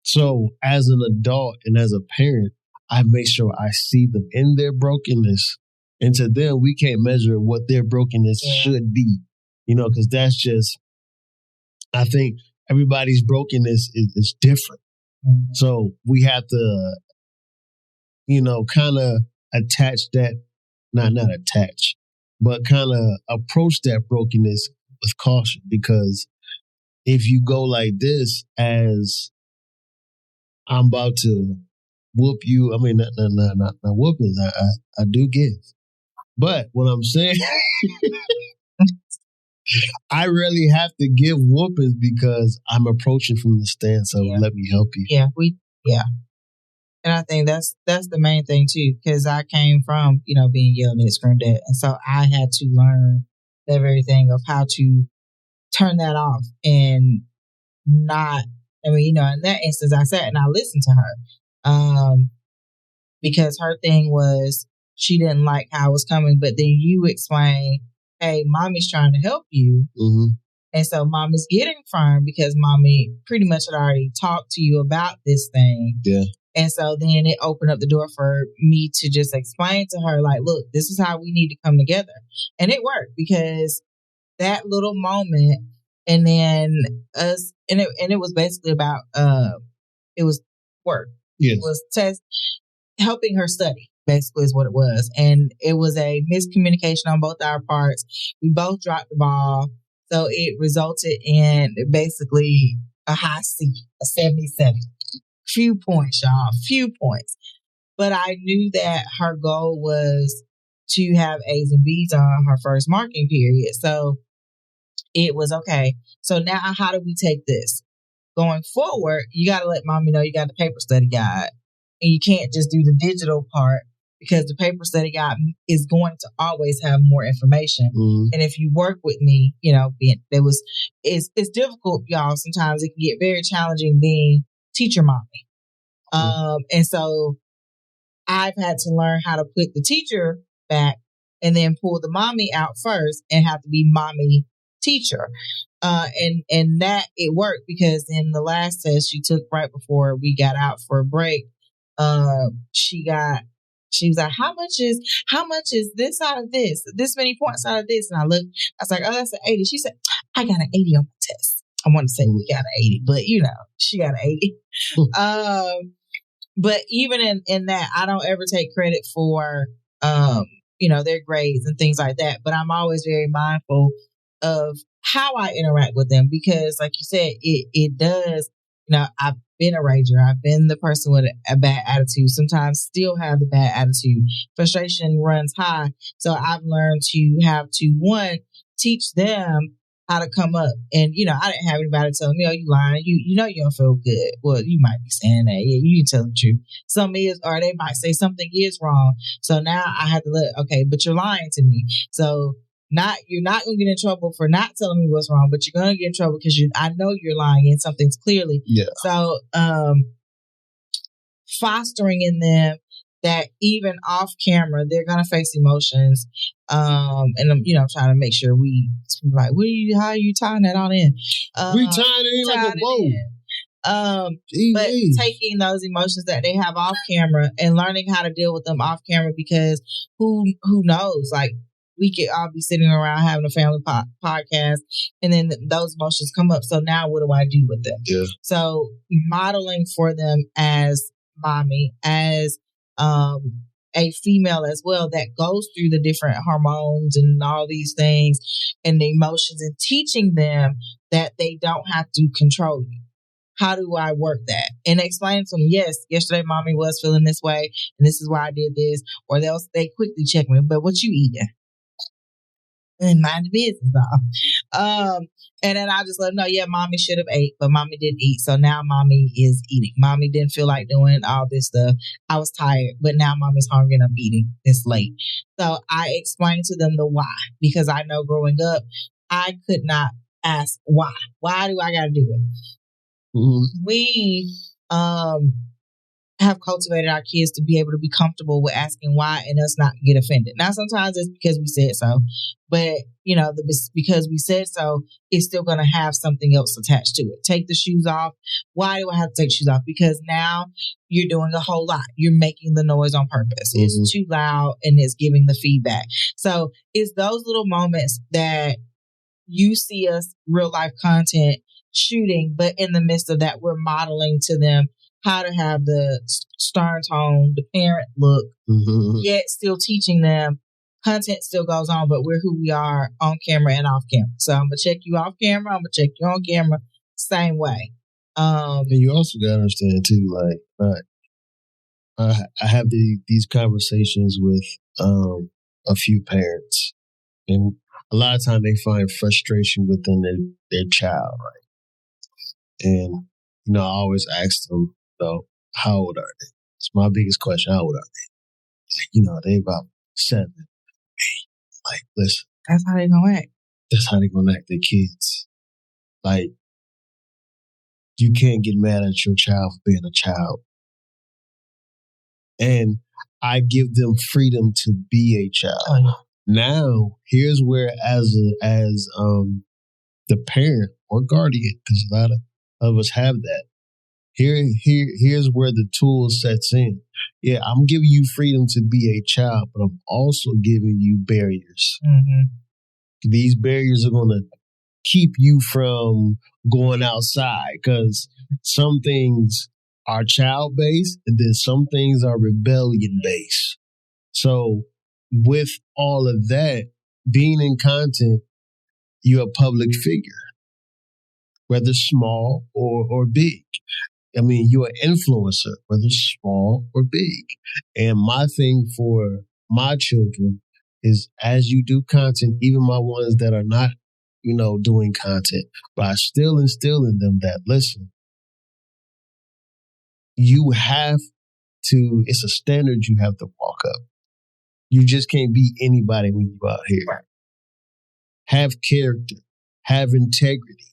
So as an adult and as a parent, I make sure I see them in their brokenness. And to them, we can't measure what their brokenness should be, because that's just, I think everybody's brokenness is different. Mm-hmm. So we have to, kind of attach that, not attach, but kind of approach that brokenness with caution. Because if you go like this, as I'm about to whoop you, I mean, not whooping, I do give. But what I'm saying, I really have to give whoopings because I'm approaching from the stance of let me help you. Yeah. And I think that's the main thing too, because I came from, being yelled at, screamed at. And so I had to learn that very thing of how to turn that off and not, in that instance, I sat and I listened to her. Because her thing was she didn't like how it was coming, but then you explain, hey, mommy's trying to help you. Mm-hmm. And so mommy's getting firm because mommy pretty much had already talked to you about this thing. Yeah. And so then it opened up the door for me to just explain to her, like, look, this is how we need to come together. And it worked because that little moment and then us, and it was basically about, it was work. Yes. It was helping her study, basically is what it was. And it was a miscommunication on both our parts. We both dropped the ball. So it resulted in basically a high C, a 77. Few points, y'all, few points. But I knew that her goal was to have A's and B's on her first marking period. So it was okay. So now how do we take this? Going forward, you got to let mommy know you got the paper study guide. And you can't just do the digital part because the paper study guide is going to always have more information. Mm-hmm. And if you work with me, it's difficult, y'all. Sometimes it can get very challenging being teacher mommy. And so I've had to learn how to put the teacher back and then pull the mommy out first and have to be mommy teacher. And that it worked because in the last test she took right before we got out for a break, she was like, how much is this out of this many points out of this? And I looked, I was like, oh, that's an 80. She said, I got an 80 on my test. I want to say we got an 80, but she got an 80. But even in that, I don't ever take credit for, their grades and things like that. But I'm always very mindful of how I interact with them because like you said, it does, I've been a rager. I've been the person with a bad attitude, sometimes still have the bad attitude. Frustration runs high. So I've learned to have to, one, teach them how to come up. And, I didn't have anybody tell me, oh, you lying. You don't feel good. Well, you might be saying that. Yeah, you can tell the truth. Some is, or they might say something is wrong. So now I have to okay, but you're lying to me. So you're not gonna get in trouble for not telling me what's wrong, but you're gonna get in trouble because I know you're lying and something's clearly. Yeah. So fostering in them that even off camera they're gonna face emotions. And I'm trying to make sure we like, how are you tying that all in? We tying it in like a bow. But taking those emotions that they have off camera and learning how to deal with them off camera, because who knows, like we could all be sitting around having a family podcast and then those emotions come up. So now what do I do with them? Yeah. So modeling for them as mommy, as a female as well that goes through the different hormones and all these things and the emotions, and teaching them that they don't have to control you. How do I work that? And explain to them, yes, yesterday mommy was feeling this way and this is why I did this. Or they quickly check me, but what you eating? And mind the business off. And then I just let them know, yeah, mommy should have ate, but mommy didn't eat. So now mommy is eating. Mommy didn't feel like doing all this stuff. I was tired, but now mommy's hungry and I'm eating. It's late. So I explained to them the why, because I know growing up, I could not ask why. Why do I got to do it? Mm-hmm. We have cultivated our kids to be able to be comfortable with asking why and us not get offended. Now, sometimes it's because we said so, but because we said so, it's still going to have something else attached to it. Take the shoes off. Why do I have to take shoes off? Because now you're doing a whole lot. You're making the noise on purpose. Mm-hmm. It's too loud and it's giving the feedback. So it's those little moments that you see us real life content shooting, but in the midst of that, we're modeling to them how to have the stern tone, the parent look, mm-hmm. yet still teaching them content still goes on, but we're who we are on camera and off camera. So I'm going to check you off camera. I'm going to check you on camera. Same way. And you also got to understand too, like, I have these conversations with a few parents, and a lot of time they find frustration within their child, right? And, I always ask them, how old are they? It's my biggest question. How old are they? Like, they about 7, 8. Like, listen. That's how they gonna act. That's how they gonna act. They're kids. Like, you can't get mad at your child for being a child. And I give them freedom to be a child. Oh, yeah. Now, here's where as the parent or guardian, because a lot of us have that. Here's where the tool sets in. Yeah, I'm giving you freedom to be a child, but I'm also giving you barriers. Mm-hmm. These barriers are going to keep you from going outside, because some things are child-based and then some things are rebellion-based. So with all of that, being in content, you're a public figure, whether small or big. I mean, you're an influencer, whether small or big. And my thing for my children is, as you do content, even my ones that are not, doing content, but I still instill in them that, listen, you have to, it's a standard you have to walk up. You just can't be anybody when you're out here. Have character, have integrity.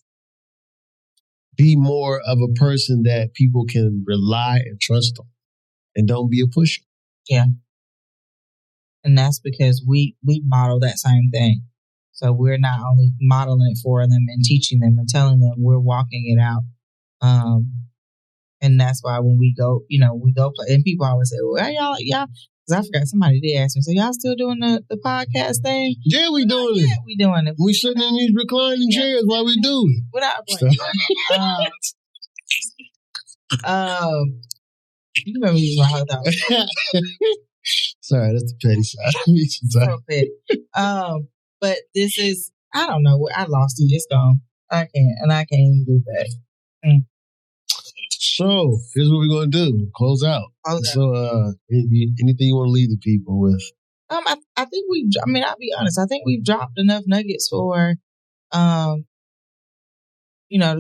Be more of a person that people can rely and trust on, and don't be a pusher. Yeah. And that's because we model that same thing. So we're not only modeling it for them and teaching them and telling them, we're walking it out. And that's why when we go play, and people always say, well, y'all, because I forgot, somebody did ask me, so y'all still doing the podcast thing? Yeah, we doing it. Yeah, we doing it. We sitting in these reclining chairs while we do it. Without playing. You remember using my whole thought. Sorry, that's the petty side. So petty. But this is, I don't know, I lost it. It's gone. I can't even do that. So here's what we're gonna do: close out. Okay. So, anything you want to leave the people with? I think I'll be honest. I think we've dropped enough nuggets for, to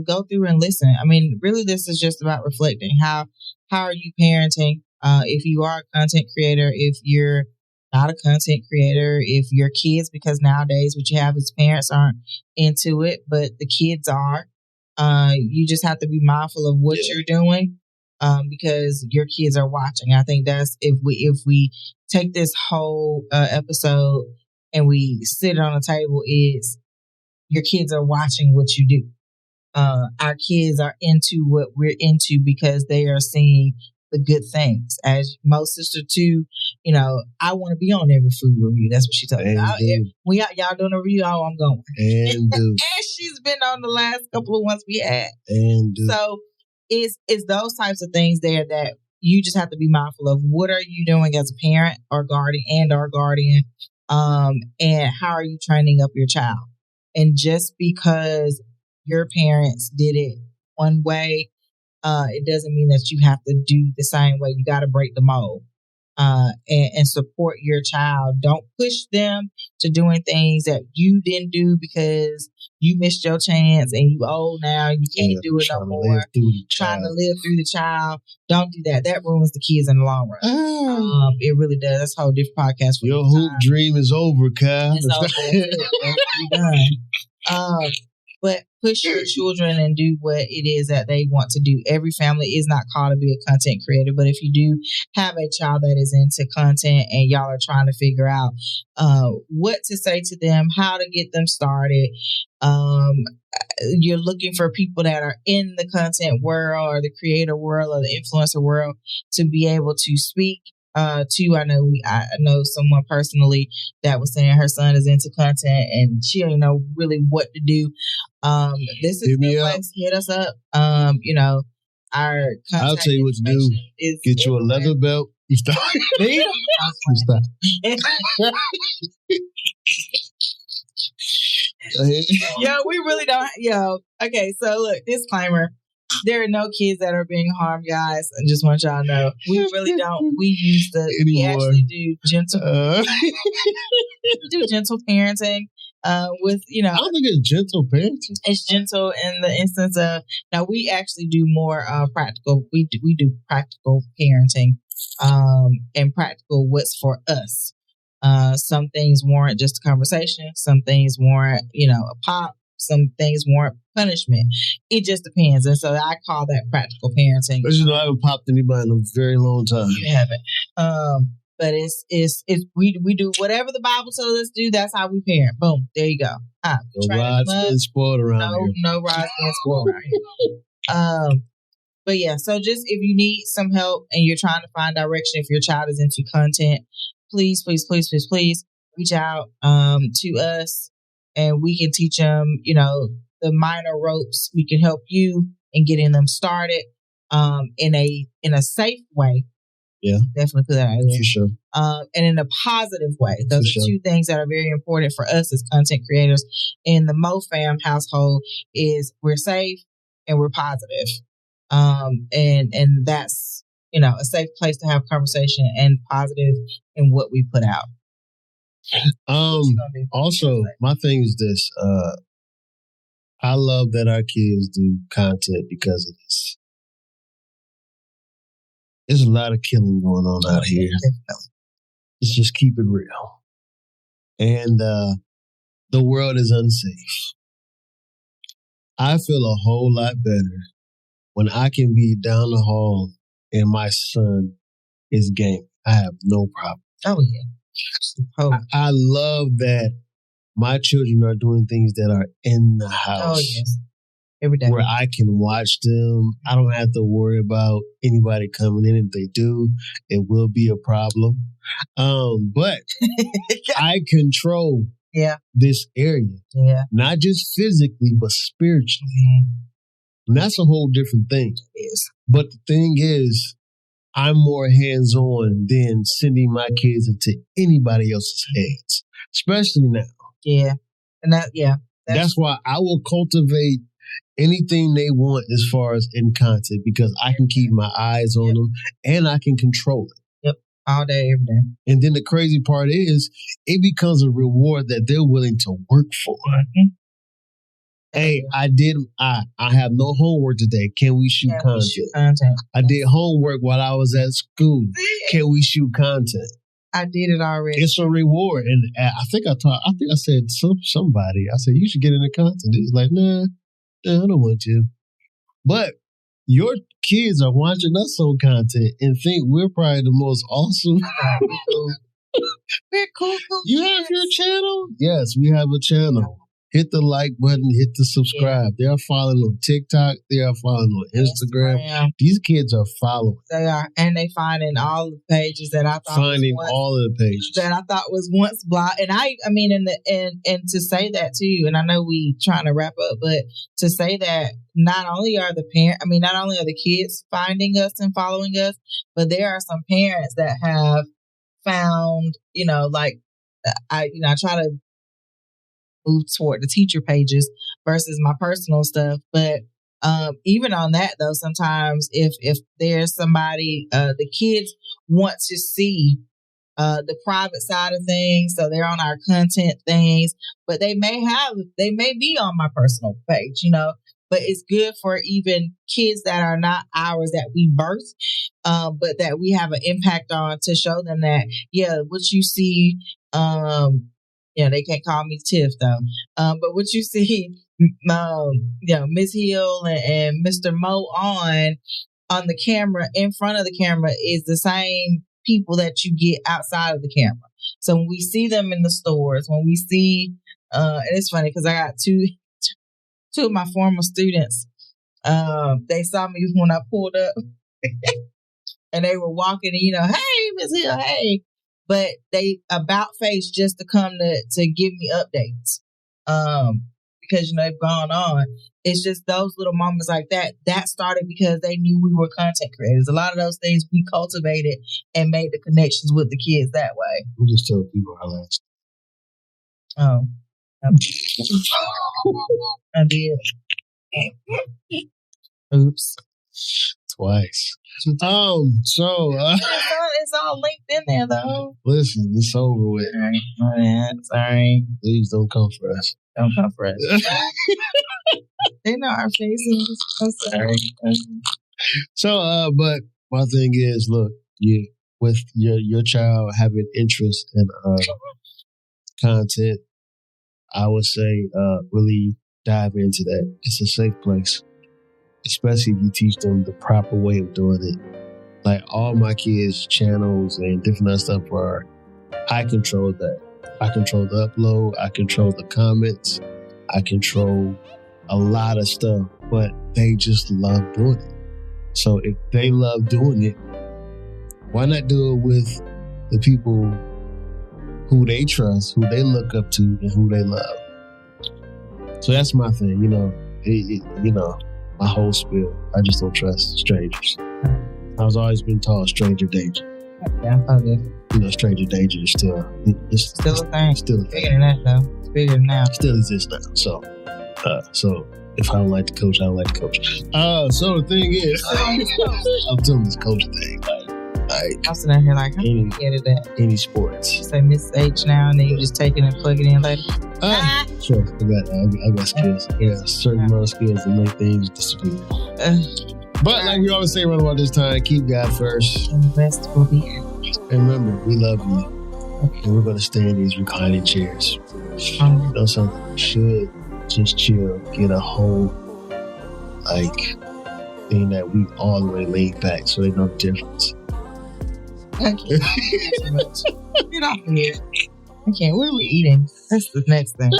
go through and listen. I mean, really, this is just about reflecting. How are you parenting? If you are a content creator, if you're not a content creator. If your kids, because nowadays what you have is parents aren't into it, but the kids are. You just have to be mindful of what you're doing, because your kids are watching. I think that's if we take this whole episode and we sit it on the table, is your kids are watching what you do. Our kids are into what we're into because they are seeing the good things. As most sister too, I want to be on every food review. That's what she told me. Y'all doing a review, I'm going. And she's been on the last couple of ones we had. So it's those types of things there that you just have to be mindful of. What are you doing as a parent or guardian and how are you training up your child? And just because your parents did it one way, it doesn't mean that you have to do the same way. You got to break the mold and support your child. Don't push them to doing things that you didn't do because you missed your chance and you old now. You can't do it no more. Trying to live through the child. Don't do that. That ruins the kids in the long run. It really does. That's a whole different podcast. Your hoop dream is over, Kyle. It's over. It's done. But push your children and do what it is that they want to do. Every family is not called to be a content creator, but if you do have a child that is into content and y'all are trying to figure out what to say to them, how to get them started, you're looking for people that are in the content world or the creator world or the influencer world to be able to speak to. I know someone personally that was saying her son is into content and she don't know really what to do. This is the place. Hit us up. Our contact. I'll tell you what to do. Get you a leather belt. You stop. Stop. We really don't. Okay. So look, disclaimer. There are no kids that are being harmed, guys. I just want y'all to know. We really don't. We actually do gentle. We do gentle parenting. With I don't think it's gentle parenting. It's gentle in the instance of now we actually do more practical. We do practical parenting, and practical what's for us. Some things warrant just a conversation. Some things warrant a pop. Some things warrant punishment. It just depends. And so I call that practical parenting. But I haven't popped anybody in a very long time. You haven't. But it's we do whatever the Bible tells us to do. That's how we parent. Boom. There you go. No rods being spoiled around here. No rods being spoiled around here. But yeah, so just if you need some help and you're trying to find direction, if your child is into content, please reach out to us. And we can teach them, the minor ropes. We can help you in getting them started in a safe way. Yeah. Definitely put that out there. For sure. And in a positive way. Those are two things that are very important for us as content creators in the MoFam household is we're safe and we're positive. And that's, a safe place to have conversation and positive in what we put out. Also, my thing is this. I love that our kids do content because of this. There's a lot of killing going on out here. Let's just keep it real. And the world is unsafe. I feel a whole lot better when I can be down the hall and my son is gaming. I have no problem. Oh, yeah. I love that my children are doing things that are in the house. Oh, yes. Every day. Where I can watch them. I don't have to worry about anybody coming in. If they do, it will be a problem. But I control this area. Yeah. Not just physically, but spiritually. And that's a whole different thing. It is. But the thing is, I'm more hands-on than sending my kids into anybody else's hands, especially now. Yeah. And that's why I will cultivate anything they want as far as in content because I can keep my eyes on them and I can control it. Yep. All day, every day. And then the crazy part is it becomes a reward that they're willing to work for. Mm-hmm. Hey, I have no homework today. Can we shoot content? I did homework while I was at school. Can we shoot content? I did it already. It's a reward, and I think I said somebody. I said you should get into content. He's like, nah, I don't want to. But your kids are watching us on content and think we're probably the most awesome. We're cool. You have your channel? Yes, we have a channel. Hit the like button, hit the subscribe. They are following on TikTok. They are following on Instagram. These kids are following. They are. And they finding all the pages that I thought all of the pages that I thought was once blocked. And I mean, and to say that too, and I know we trying to wrap up, but to say that not only are the kids finding us and following us, but there are some parents that have found, I try to move toward the teacher pages versus my personal stuff. But even on that though, sometimes if there's somebody, the kids want to see the private side of things, so they're on our content things, but they may be on my personal page, but it's good for even kids that are not ours that we birth, but that we have an impact on, to show them that, what you see, they can't call me Tiff though. But what you see, Miss Hill and Mr. Mo on the camera, in front of the camera, is the same people that you get outside of the camera. So when we see them in the stores, when we see, and it's funny because I got two of my former students, they saw me when I pulled up and they were walking and, hey, Miss Hill, hey. But they about face just to come to give me updates. Because, they've gone on. It's just those little moments like that started because they knew we were content creators. A lot of those things we cultivated and made the connections with the kids that way. We just told people our last. Oh. I did. Oops. Twice. It's all linked in there though. Listen, it's over with. Oh, yeah, sorry. Please don't come for us. Don't come for us. They know our faces. I'm sorry. So, but my thing is, look, with your child having interest in content, I would say really dive into that. It's a safe place, especially if you teach them the proper way of doing it. Like all my kids' channels and different other stuff I control that. I control the upload. I control the comments. I control a lot of stuff, but they just love doing it. So if they love doing it, why not do it with the people who they trust, who they look up to, and who they love? So that's my thing, my whole spiel. I just don't trust strangers. I was always been taught stranger danger. Yeah, I did. Stranger danger is still a thing. Still a thing. Bigger than that though. It's bigger than now. Still exists now. So if I don't like the coach, I don't like the coach. So the thing is, I'm doing this coach thing. Like I'm sitting here like, how do you get it at? Any sports. You say Miss H now, and then you just take it and plug it in later. Sure, I got skills. Yeah, certain amount of skills to make things disappear. But like we always say around about this time, keep God first. And the rest will be here. And remember, we love you. Okay. And we're going to stay in these reclining chairs. Something should just chill, get a whole thing that we all the way laid back so they know the difference. Thank you. Get off of here. Okay, what are we eating? That's the next thing.